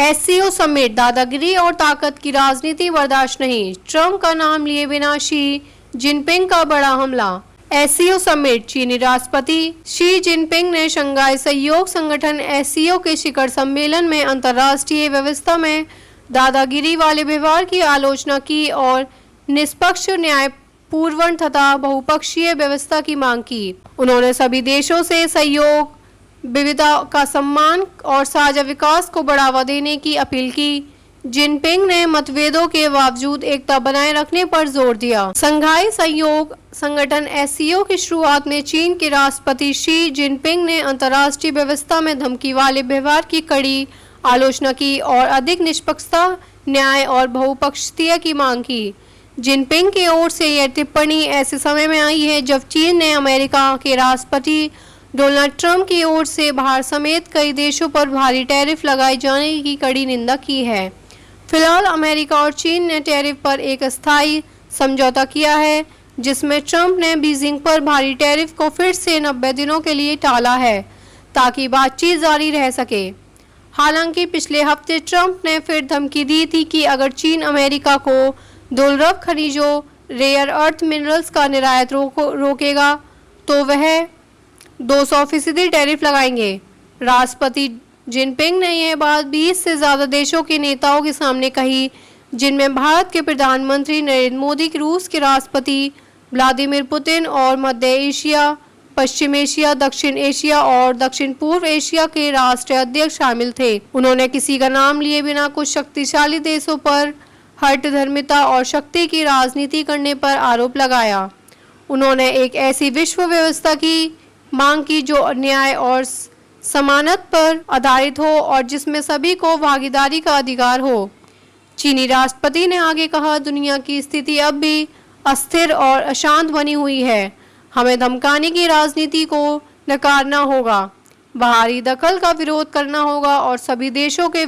SCO summit, दादागिरी और ताकत की राजनीति बर्दाश्त नहीं, ट्रंप का नाम लिए बिना शी जिनपिंग का बड़ा हमला। एससीओ समिट, चीनी राष्ट्रपति शी जिनपिंग ने शंघाई सहयोग संगठन एससीओ के शिखर सम्मेलन में अंतर्राष्ट्रीय व्यवस्था में दादागिरी वाले व्यवहार की आलोचना की और निष्पक्ष, न्यायपूर्ण तथा बहुपक्षीय व्यवस्था की मांग की। उन्होंने सभी देशों से सहयोग, विविधता का सम्मान और साझा विकास को बढ़ावा देने की अपील की। जिनपिंग ने मतभेदों के बावजूद एकता बनाए रखने पर जोर दिया। शंघाई सहयोग संगठन एससीओ की शुरुआत में चीन के राष्ट्रपति शी जिनपिंग ने अंतर्राष्ट्रीय व्यवस्था में धमकी वाले व्यवहार की कड़ी आलोचना की और अधिक निष्पक्षता, न्याय और बहुपक्षीयता की मांग की। जिनपिंग की ओर से यह टिप्पणी ऐसे समय में आई है जब चीन ने अमेरिका के राष्ट्रपति डोनाल्ड ट्रंप की ओर से भारत समेत कई देशों पर भारी टैरिफ लगाए जाने की कड़ी निंदा की है। फिलहाल अमेरिका और चीन ने टैरिफ पर एक अस्थायी समझौता किया है, जिसमें ट्रंप ने बीजिंग पर भारी टैरिफ को फिर से 90 दिनों के लिए टाला है ताकि बातचीत जारी रह सके। हालांकि पिछले हफ्ते ट्रंप ने फिर धमकी दी थी कि अगर चीन अमेरिका को दुर्लभ खनिजों, रेयर अर्थ मिनरल्स का निर्यात रोकेगा तो वह 200% टैरिफ लगाएंगे। राष्ट्रपति जिनपिंग ने यह बात 20 से ज़्यादा देशों के नेताओं के सामने कही, जिनमें भारत के प्रधानमंत्री नरेंद्र मोदी, रूस के राष्ट्रपति व्लादिमीर पुतिन और मध्य एशिया, पश्चिम एशिया, दक्षिण एशिया और दक्षिण पूर्व एशिया के राष्ट्राध्यक्ष शामिल थे। उन्होंने किसी का नाम लिए बिना कुछ शक्तिशाली देशों पर हठधर्मिता और शक्ति की राजनीति करने पर आरोप लगाया। उन्होंने एक ऐसी विश्व व्यवस्था की मांग की जो न्याय और समानता पर आधारित हो और जिसमें सभी को भागीदारी का अधिकार हो। चीनी राष्ट्रपति ने आगे कहा, दुनिया की स्थिति अब भी अस्थिर और अशांत बनी हुई है। हमें धमकाने की राजनीति को नकारना होगा, बाहरी दखल का विरोध करना होगा और सभी देशों के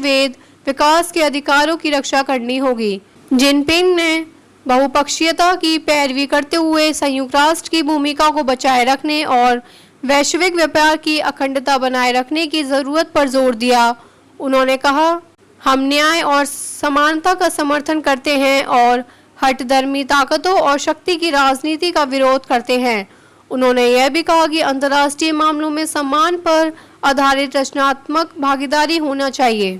विकास के अधिकारों की रक्षा करनी होगी। जिनपिंग ने बहुपक्षीयता की पैरवी करते हुए संयुक्त राष्ट्र की भूमिका को बचाए रखने और वैश्विक व्यापार की अखंडता बनाए रखने की जरूरत पर जोर दिया। उन्होंने कहा, हम न्याय और समानता का समर्थन करते हैं और हठधर्मी ताकतों और शक्ति की राजनीति का विरोध करते हैं। उन्होंने यह भी कहा कि अंतर्राष्ट्रीय मामलों में सम्मान पर आधारित रचनात्मक भागीदारी होना चाहिए।